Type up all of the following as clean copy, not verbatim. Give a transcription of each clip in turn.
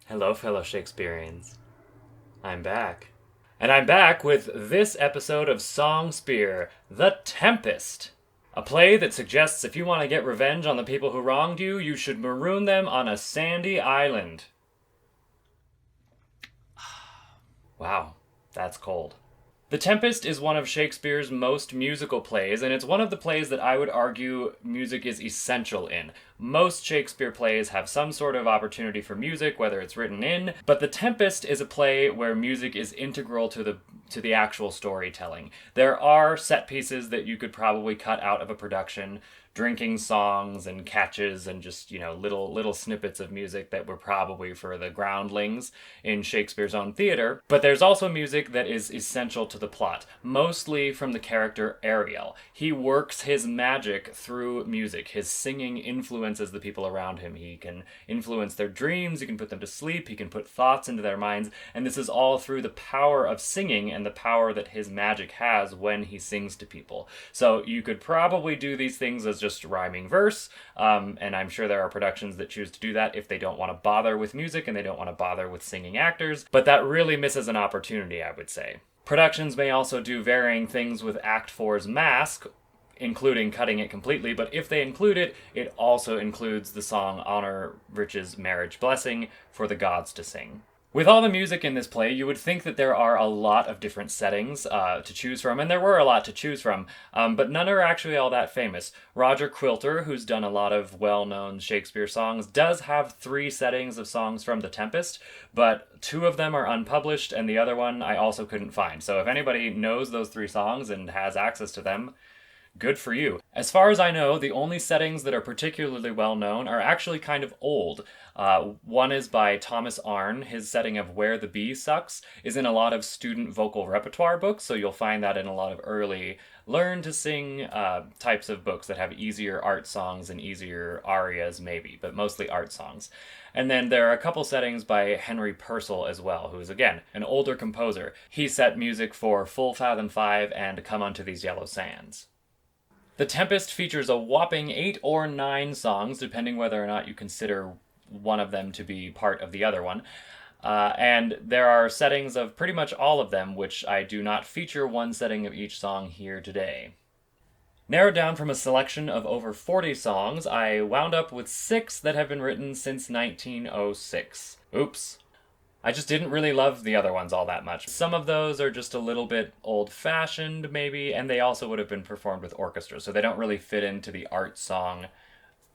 Hello, fellow Shakespeareans. I'm back. And I'm back with this episode of SONGspeare, The Tempest. A play that suggests if you want to get revenge on the people who wronged you, you should maroon them on a sandy island. Wow, that's cold. The Tempest is one of Shakespeare's most musical plays, and it's one of the plays that I would argue music is essential in. Most Shakespeare plays have some sort of opportunity for music, whether it's written in, but The Tempest is a play where music is integral to the actual storytelling. There are set pieces that you could probably cut out of a production, drinking songs and catches and just, little snippets of music that were probably for the groundlings in Shakespeare's own theater. But there's also music that is essential to the plot, mostly from the character Ariel. He works his magic through music. His singing influences the people around him. He can influence their dreams, he can put them to sleep, he can put thoughts into their minds, and this is all through the power of singing and the power that his magic has when he sings to people. So you could probably do these things as just rhyming verse, and I'm sure there are productions that choose to do that if they don't want to bother with music and they don't want to bother with singing actors, but that really misses an opportunity, I would say. Productions may also do varying things with Act 4's mask, including cutting it completely, but if they include it, it also includes the song Honor Rich's Marriage Blessing for the gods to sing. With all the music in this play, you would think that there are a lot of different settings to choose from, and there were a lot to choose from, but none are actually all that famous. Roger Quilter, who's done a lot of well-known Shakespeare songs, does have 3 settings of songs from The Tempest, but 2 of them are unpublished, and the other one I also couldn't find. So if anybody knows those 3 songs and has access to them, good for you. As far as I know, the only settings that are particularly well known are actually kind of old. One is by Thomas Arne. His setting of Where the Bee Sucks is in a lot of student vocal repertoire books, so you'll find that in a lot of early learn to sing types of books that have easier art songs and easier arias maybe, but mostly art songs. And then there are a couple settings by Henry Purcell as well, who is, again, an older composer. He set music for Full Fathom 5 and Come Unto These Yellow Sands. The Tempest features a whopping 8 or 9 songs, depending whether or not you consider one of them to be part of the other one. And there are settings of pretty much all of them, which I do not feature one setting of each song here today. Narrowed down from a selection of over 40 songs, I wound up with 6 that have been written since 1906. Oops. I just didn't really love the other ones all that much. Some of those are just a little bit old-fashioned, maybe, and they also would have been performed with orchestra, so they don't really fit into the art song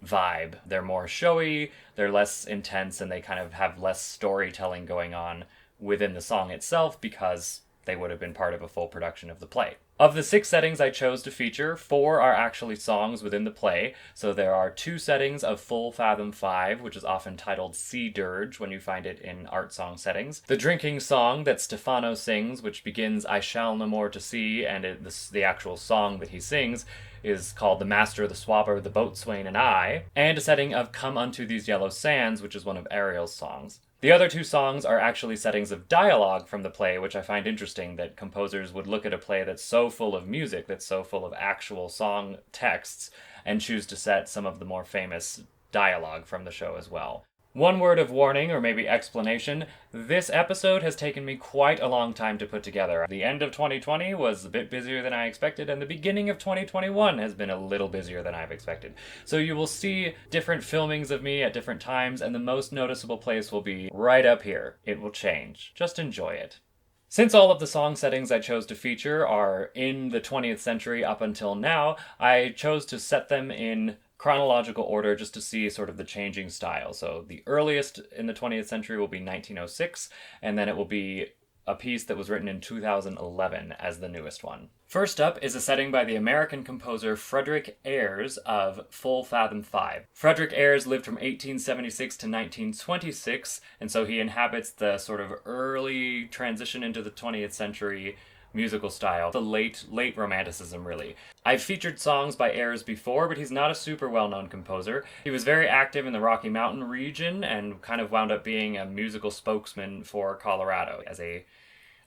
vibe. They're more showy, they're less intense, and they kind of have less storytelling going on within the song itself because they would have been part of a full production of the play. Of the 6 settings I chose to feature, 4 are actually songs within the play. So there are 2 settings of Full Fathom 5, which is often titled Sea Dirge when you find it in art song settings. The drinking song that Stefano sings, which begins I shall no more to see, and the actual song that he sings is called The Master, the Swabber, the Boatswain, and I. And a setting of Come Unto These Yellow Sands, which is one of Ariel's songs. The other 2 songs are actually settings of dialogue from the play, which I find interesting that composers would look at a play that's so full of music, that's so full of actual song texts, and choose to set some of the more famous dialogue from the show as well. One word of warning, or maybe explanation, this episode has taken me quite a long time to put together. The end of 2020 was a bit busier than I expected, and the beginning of 2021 has been a little busier than I've expected. So you will see different filmings of me at different times, and the most noticeable place will be right up here. It will change. Just enjoy it. Since all of the song settings I chose to feature are in the 20th century up until now, I chose to set them in chronological order just to see sort of the changing style. So the earliest in the 20th century will be 1906, and then it will be a piece that was written in 2011 as the newest one. First up is a setting by the American composer Frederic Ayres of Full Fathom 5. Frederic Ayres lived from 1876 to 1926, and so he inhabits the sort of early transition into the 20th century musical style, the late Romanticism, really. I've featured songs by Ayres before, but he's not a super well-known composer. He was very active in the Rocky Mountain region and kind of wound up being a musical spokesman for Colorado as a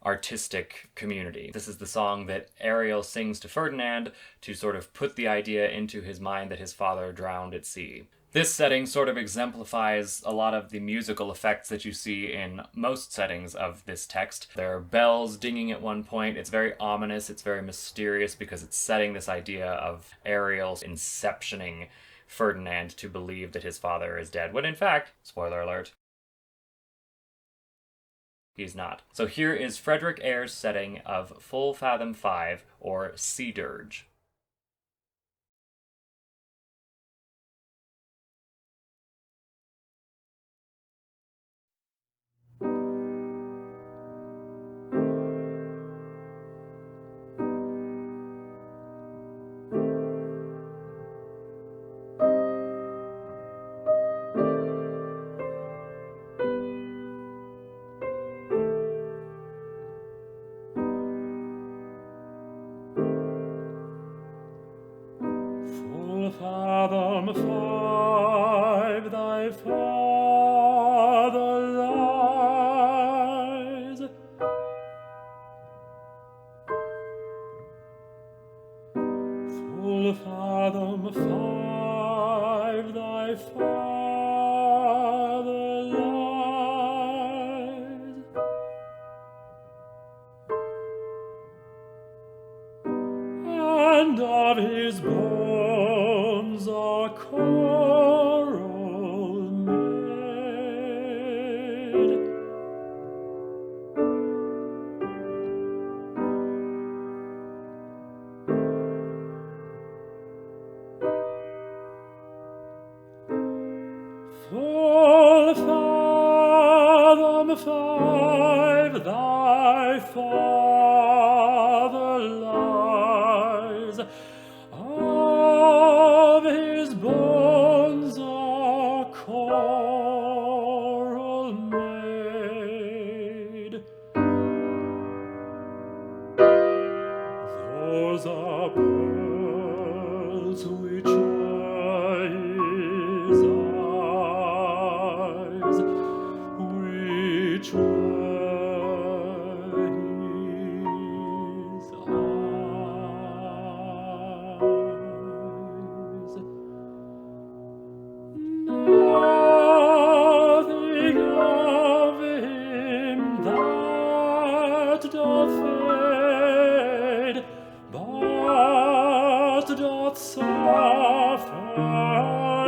artistic community. This is the song that Ariel sings to Ferdinand to sort of put the idea into his mind that his father drowned at sea. This setting sort of exemplifies a lot of the musical effects that you see in most settings of this text. There are bells dinging at one point. It's very ominous. It's very mysterious because it's setting this idea of Ariel inceptioning Ferdinand to believe that his father is dead, when in fact, spoiler alert, he's not. So here is Frederic Ayres' setting of Full Fathom 5, or Sea Dirge. Fathom 5, thy father lies. Full fathom 5, thy father lies. And of his bones are coral made. Full fathom 5, thy father lies. Of his bones are coral made. Those are pearls which are his eyes, which were his eyes. Nothing of him that doth fade, but doth suffer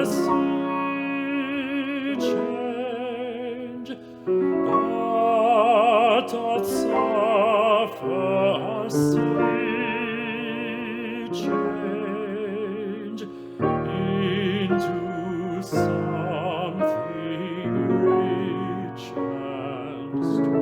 sea change, but doth suffer sea change into something rich and strange.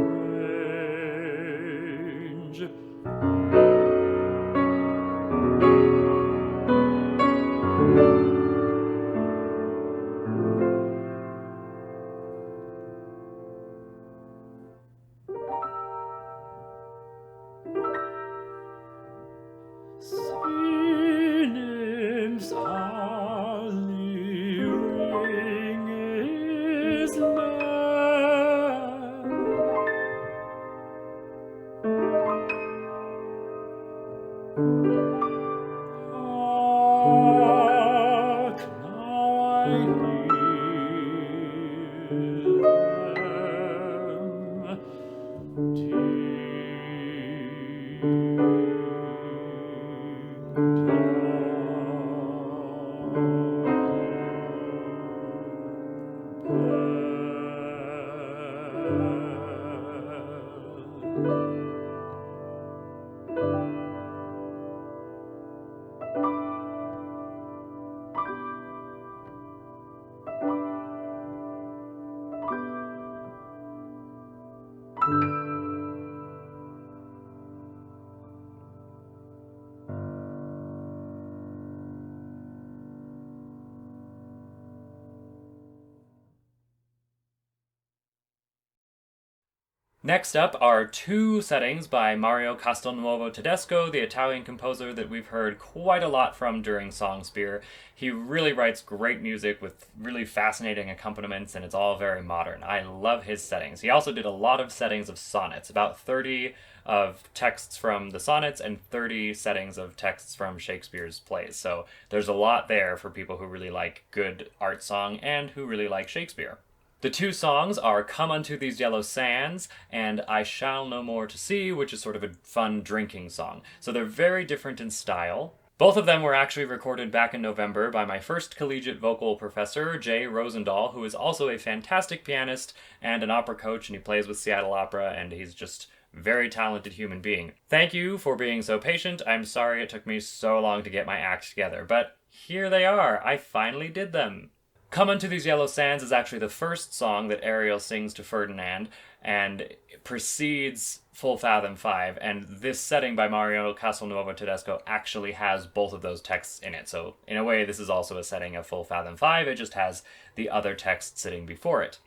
Next up are two settings by Mario Castelnuovo-Tedesco, the Italian composer that we've heard quite a lot from during SONGspeare. He really writes great music with really fascinating accompaniments, and it's all very modern. I love his settings. He also did a lot of settings of sonnets, about 30 of texts from the sonnets and 30 settings of texts from Shakespeare's plays. So there's a lot there for people who really like good art song and who really like Shakespeare. The two songs are Come Unto These Yellow Sands and I Shall No More to See, which is sort of a fun drinking song. So they're very different in style. Both of them were actually recorded back in November by my first collegiate vocal professor, Jay Rozendaal, who is also a fantastic pianist and an opera coach, and he plays with Seattle Opera, and he's just a very talented human being. Thank you for being so patient. I'm sorry it took me so long to get my act together, but here they are. I finally did them. Come Unto These Yellow Sands is actually the first song that Ariel sings to Ferdinand, and it precedes Full Fathom 5, and this setting by Mario Castelnuovo-Tedesco actually has both of those texts in it. So in a way, this is also a setting of Full Fathom 5, it just has the other text sitting before it.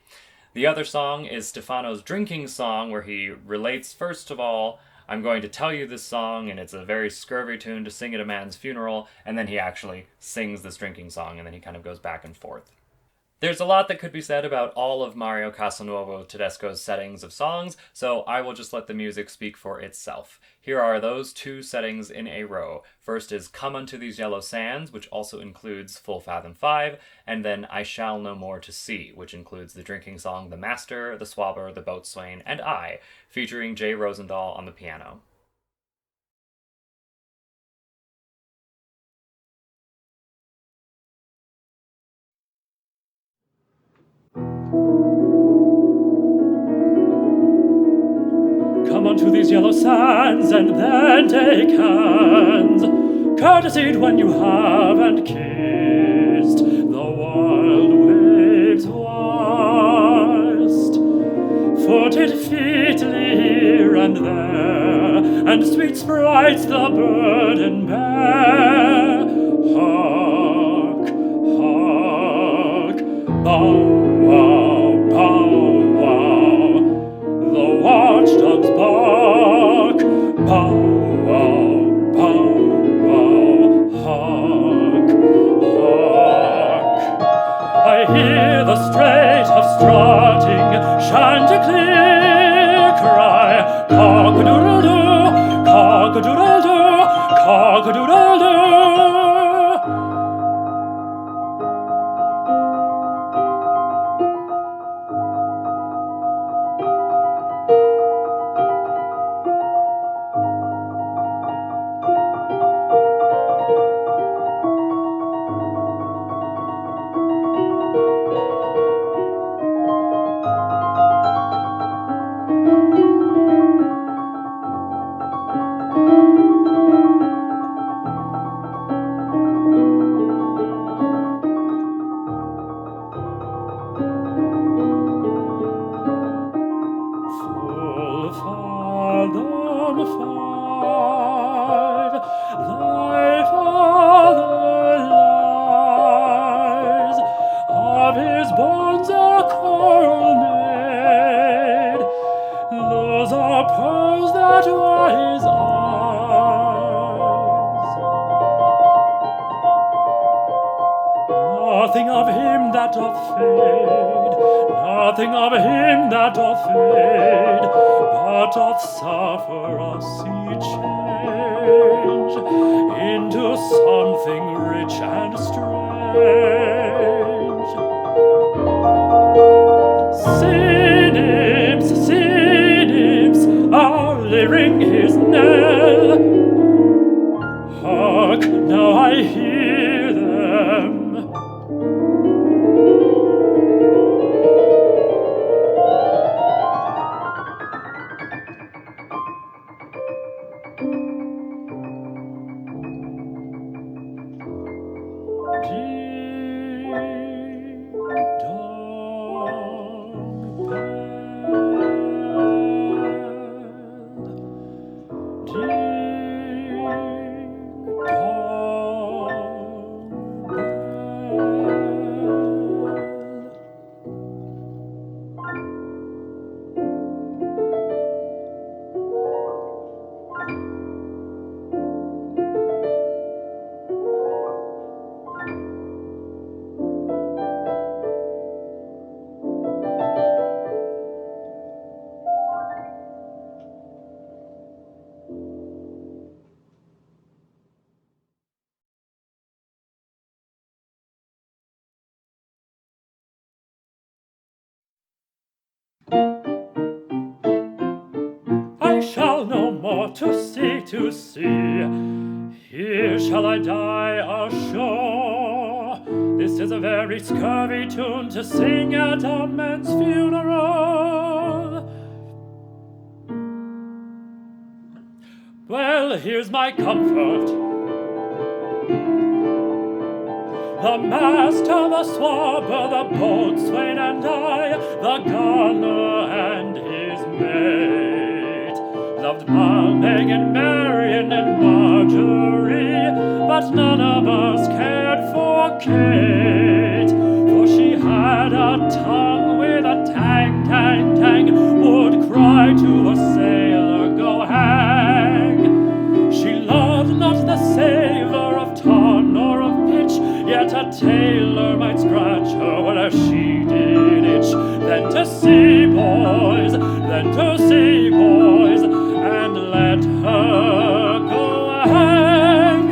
The other song is Stefano's drinking song, where he relates, first of all, I'm going to tell you this song, and it's a very scurvy tune to sing at a man's funeral, and then he actually sings this drinking song, and then he kind of goes back and forth. There's a lot that could be said about all of Mario Castelnuovo-Tedesco's settings of songs, so I will just let the music speak for itself. Here are those two settings in a row. First is Come Unto These Yellow Sands, which also includes Full Fathom 5, and then I Shall No More to See, which includes the drinking song The Master, The Swabber, The Boatswain, and I, featuring Jay Rozendaal on the piano. Come unto these yellow sands, and then take hands, courtesied when you have, and kissed the wild waves whilst, footed featly here and there, and sweet sprites the burden bear. Hark, hark, bow wow, bow wow, the watchdogs bark, bow wow, bow wow, hark, hark. I hear the straight of strutting chanticleer cry, cock-a-doodle-doo, cock-a-doodle-doo, cock-a-doodle-doo. Full fathom 5, thy father lies, of his bones a coral made, those are pearls that were his eyes. Nothing of him that doth fade, nothing of him that doth fade, but doth suffer a sea change into something rich and strange. Sea nymphs are ring his knell. Hark, now I hear them. I shall no more to see. Here shall I die ashore. This is a very scurvy tune to sing at a man's funeral. Well, here's my comfort. The master, the swabber, the boatswain, and I, the gunner and his mate, loved Meg and Marian and Marjorie, but none of us cared for Kate, for she had a tongue with a tang, tang, tang, would cry to a sailor, go hang. She loved not the savour of tar nor of pitch, yet a tailor might scratch her where she did itch. Then to sea, boys, and let her go hang.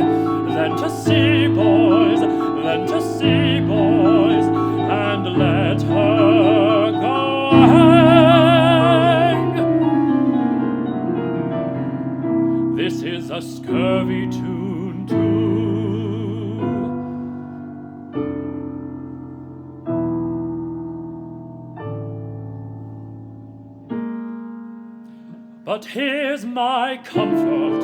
Then to sea, boys, and let her go hang. This is a scurvy tune too. But here's my comfort.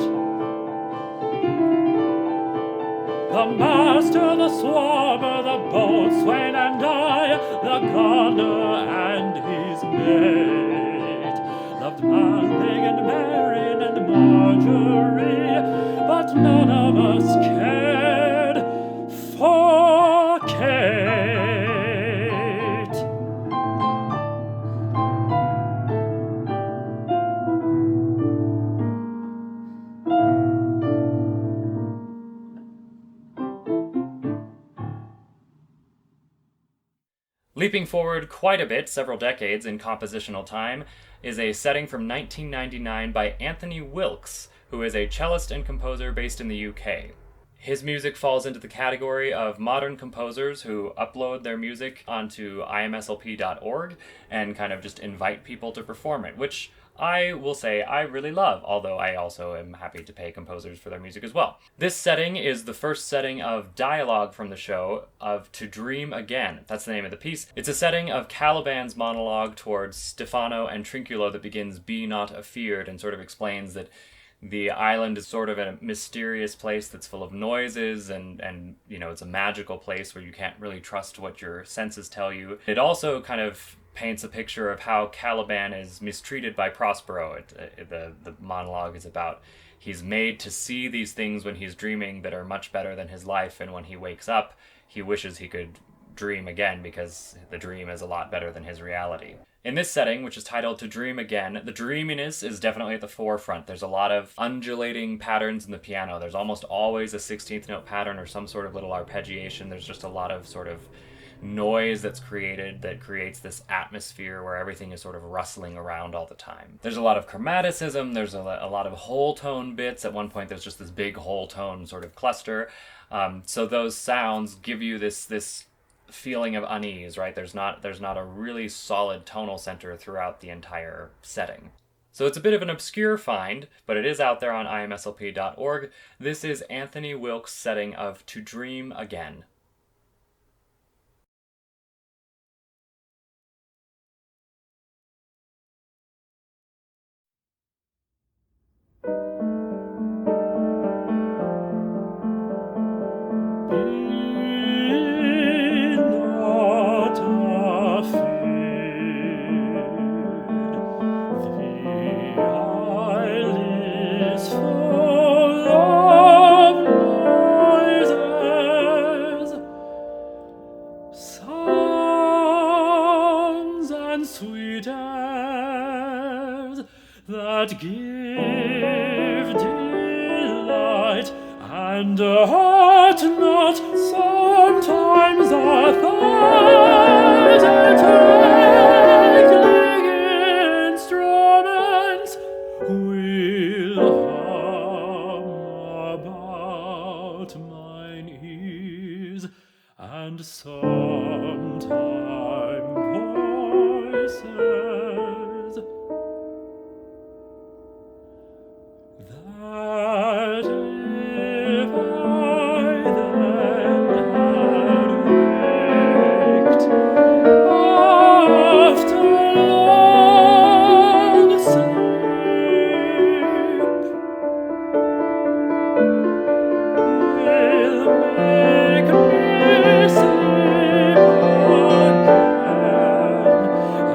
The master, the swabber, the boatswain, and I, the gunner and his mate, loved Meg and Marian and Marjorie, but none of us cared for Kate. Leaping forward quite a bit, several decades in compositional time, is a setting from 1999 by Anthony Wilkes, who is a cellist and composer based in the UK. His music falls into the category of modern composers who upload their music onto imslp.org and kind of just invite people to perform it, which I will say I really love, although I also am happy to pay composers for their music as well. This setting is the first setting of dialogue from the show of To Dream Again. That's the name of the piece. It's a setting of Caliban's monologue towards Stefano and Trinculo that begins "Be not afeared" and sort of explains that the island is sort of a mysterious place that's full of noises and you know, it's a magical place where you can't really trust what your senses tell you. It also kind of paints a picture of how Caliban is mistreated by Prospero. The monologue is about he's made to see these things when he's dreaming that are much better than his life, and when he wakes up, he wishes he could dream again because the dream is a lot better than his reality. In this setting, which is titled To Dream Again, the dreaminess is definitely at the forefront. There's a lot of undulating patterns in the piano. There's almost always a 16th note pattern or some sort of little arpeggiation. There's just a lot of sort of noise that's created that creates this atmosphere where everything is sort of rustling around all the time. There's a lot of chromaticism, there's a lot of whole tone bits. At one point there's just this big whole tone sort of cluster. So those sounds give you this feeling of unease, right? There's not a really solid tonal center throughout the entire setting. So it's a bit of an obscure find, but it is out there on imslp.org. This is Anthony Wilkes' setting of To Dream Again. That give delight, and hurt not sometimes a tinkling instruments will hum about mine ears, and sometime voices make me sleep again,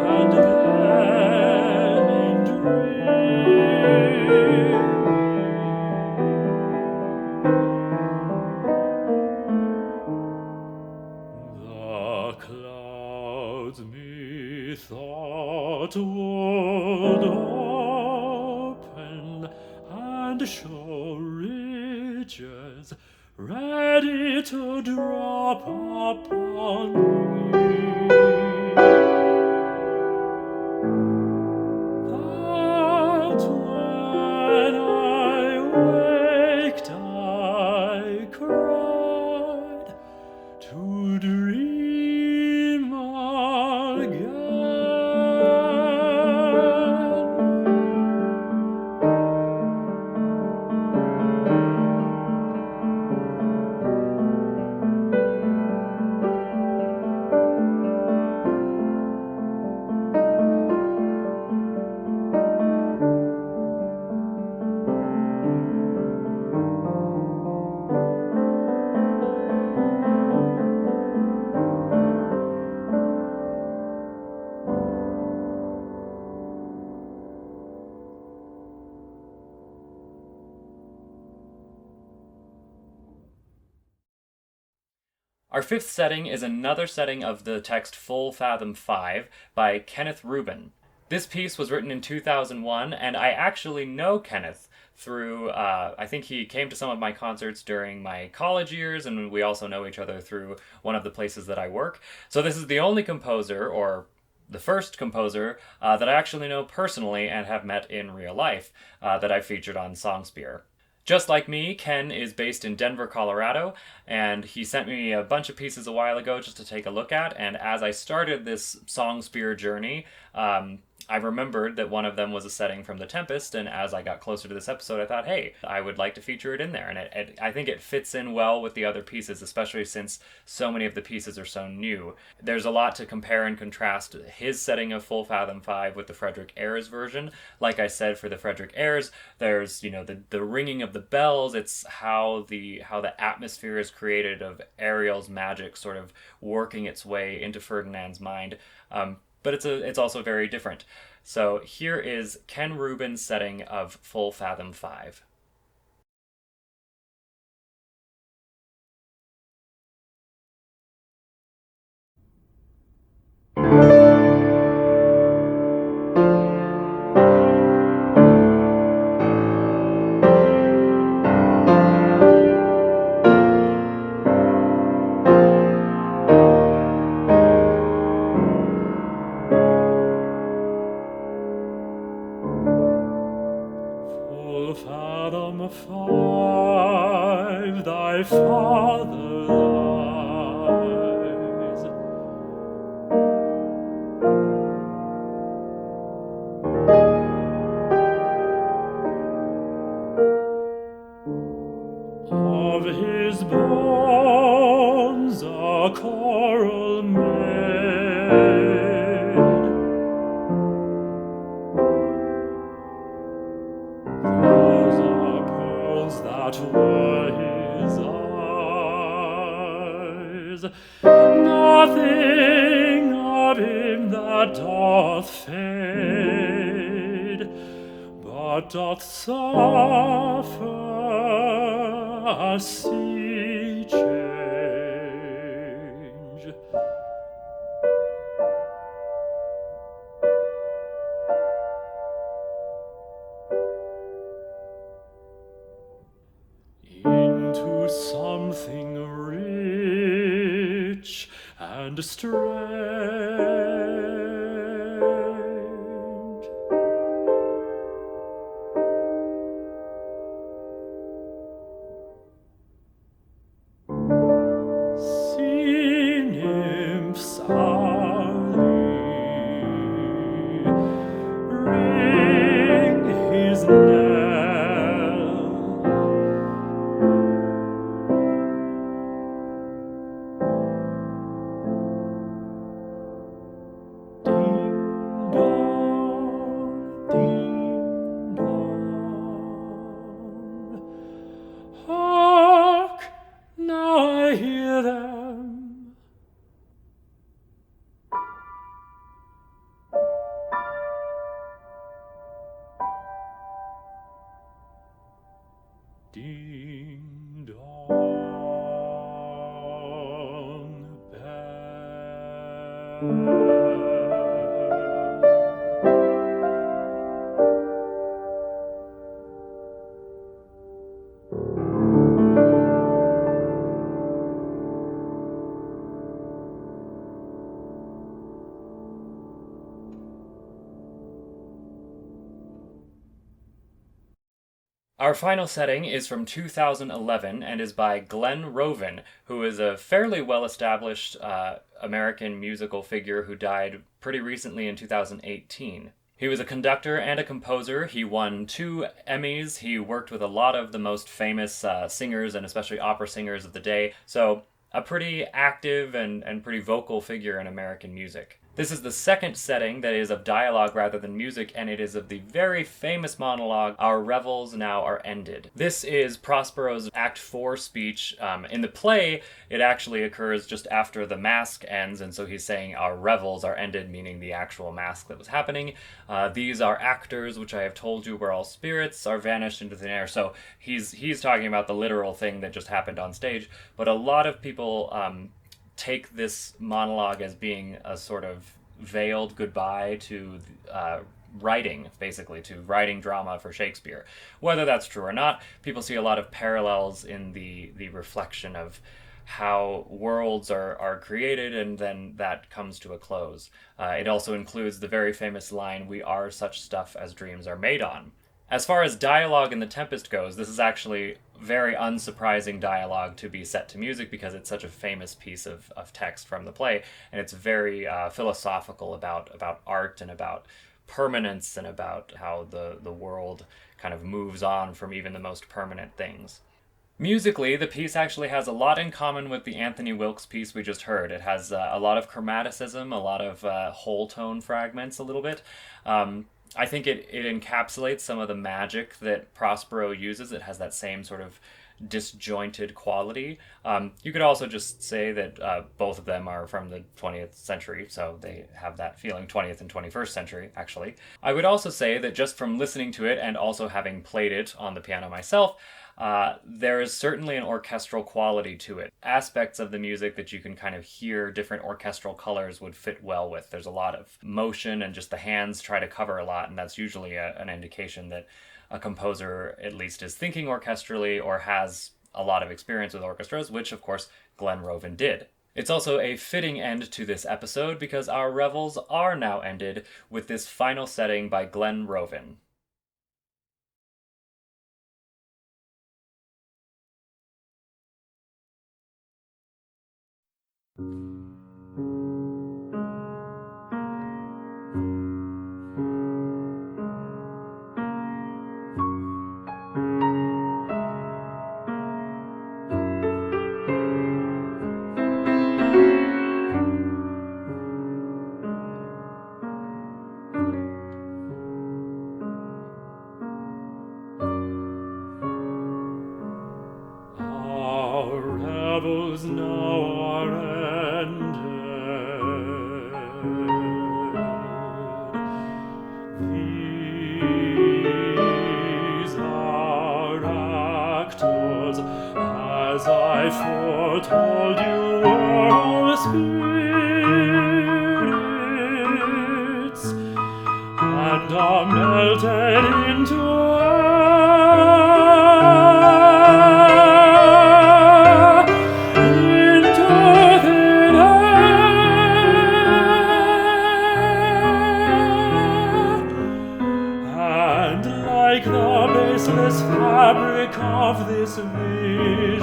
and then in the clouds methought would open and show ridges ready to drop upon me. That when I waked I cried to dream again. Our fifth setting is another setting of the text Full Fathom 5 by Kenneth Rubin. This piece was written in 2001, and I actually know Kenneth through, I think he came to some of my concerts during my college years, and we also know each other through one of the places that I work. So this is the only composer, or the first composer, that I actually know personally and have met in real life, that I've featured on SONGspeare. Just like me, Ken is based in Denver, Colorado, and he sent me a bunch of pieces a while ago just to take a look at, and as I started this SONGspeare journey, I remembered that one of them was a setting from the Tempest, and as I got closer to this episode, I thought, hey, I would like to feature it in there, and I think it fits in well with the other pieces, especially since so many of the pieces are so new. There's a lot to compare and contrast his setting of Full Fathom 5 with the Frederic Ayres version. Like I said, for the Frederic Ayres, there's, the ringing of the bells, it's how the atmosphere is created of Ariel's magic sort of working its way into Ferdinand's mind. But it's also very different. So here is Ken Rubin's setting of Full Fathom 5. Full fathom 5, thy father lies. Of his bones a coral made, those are pearls that were his eyes. Nothing of him that doth fade, but doth suffer a sea change. Into something rich and strange. Sea nymphs alley ring his knell. now I hear them. Ding dong bell. Our final setting is from 2011 and is by Glen Roven, who is a fairly well-established American musical figure who died pretty recently in 2018. He was a conductor and a composer. He won 2 Emmys. He worked with a lot of the most famous singers and especially opera singers of the day. So a pretty active and pretty vocal figure in American music. This is the second setting that is of dialogue rather than music, and it is of the very famous monologue, Our Revels Now Are Ended. This is Prospero's Act 4 speech. In the play, it actually occurs just after the mask ends, and so he's saying our revels are ended, meaning the actual mask that was happening. These are actors, which I have told you were all spirits, are vanished into thin air. So he's talking about the literal thing that just happened on stage, but a lot of people take this monologue as being a sort of veiled goodbye to writing, basically, to writing drama for Shakespeare. Whether that's true or not, people see a lot of parallels in the reflection of how worlds are created and then that comes to a close. It also includes the very famous line, "We are such stuff as dreams are made on." As far as dialogue in The Tempest goes, this is actually very unsurprising dialogue to be set to music because it's such a famous piece of text from the play, and it's very philosophical about art and about permanence and about how the world kind of moves on from even the most permanent things. Musically, the piece actually has a lot in common with the Anthony Wilkes piece we just heard. It has a lot of chromaticism, a lot of whole tone fragments a little bit. I think it encapsulates some of the magic that Prospero uses. It has that same sort of disjointed quality. You could also just say that both of them are from the 20th century, so they have that feeling, 20th and 21st century, actually. I would also say that just from listening to it and also having played it on the piano myself, there is certainly an orchestral quality to it. Aspects of the music that you can kind of hear different orchestral colors would fit well with. There's a lot of motion and just the hands try to cover a lot, and that's usually an indication that a composer at least is thinking orchestrally or has a lot of experience with orchestras, which of course Glen Roven did. It's also a fitting end to this episode because our revels are now ended with this final setting by Glen Roven. Our revels now are ended. These are actors, as I foretold you, were all spirits, and are melted into fabric of this vision,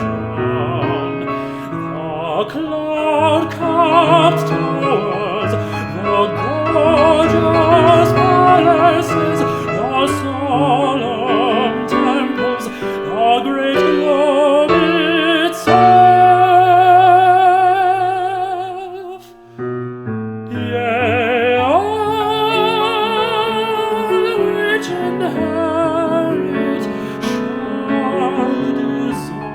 the cloud-capped towers, the gorgeous palaces, the solemn temples, the great globe itself. Yea, all which inherit shall dissolve.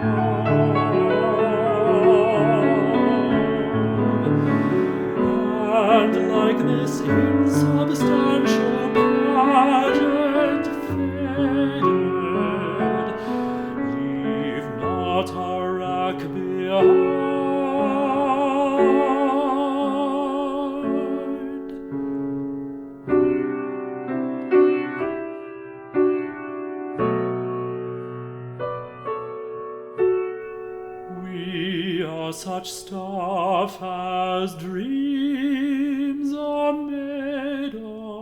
or such stuff as dreams are made on.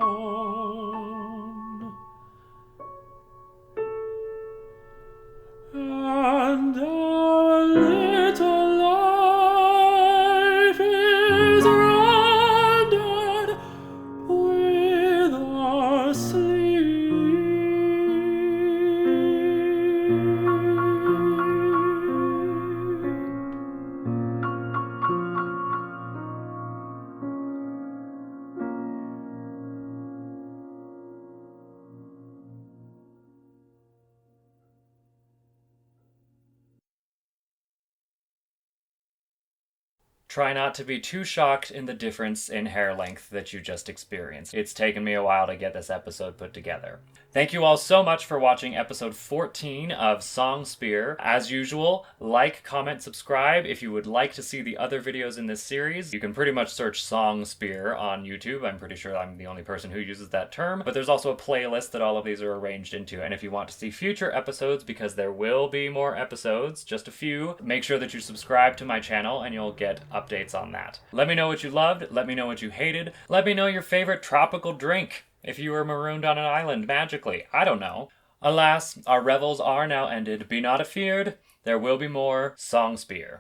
And our little life is rounded with our sleep. Try not to be too shocked in the difference in hair length that you just experienced. It's taken me a while to get this episode put together. Thank you all so much for watching episode 14 of SONGspeare. As usual, like, comment, subscribe. If you would like to see the other videos in this series, you can pretty much search SONGspeare on YouTube. I'm pretty sure I'm the only person who uses that term, but there's also a playlist that all of these are arranged into. And if you want to see future episodes, because there will be more episodes, just a few, make sure that you subscribe to my channel and you'll get updates on that. Let me know what you loved, let me know what you hated, let me know your favorite tropical drink, if you were marooned on an island magically, I don't know. Alas, our revels are now ended, be not afeared, there will be more SONGspeare.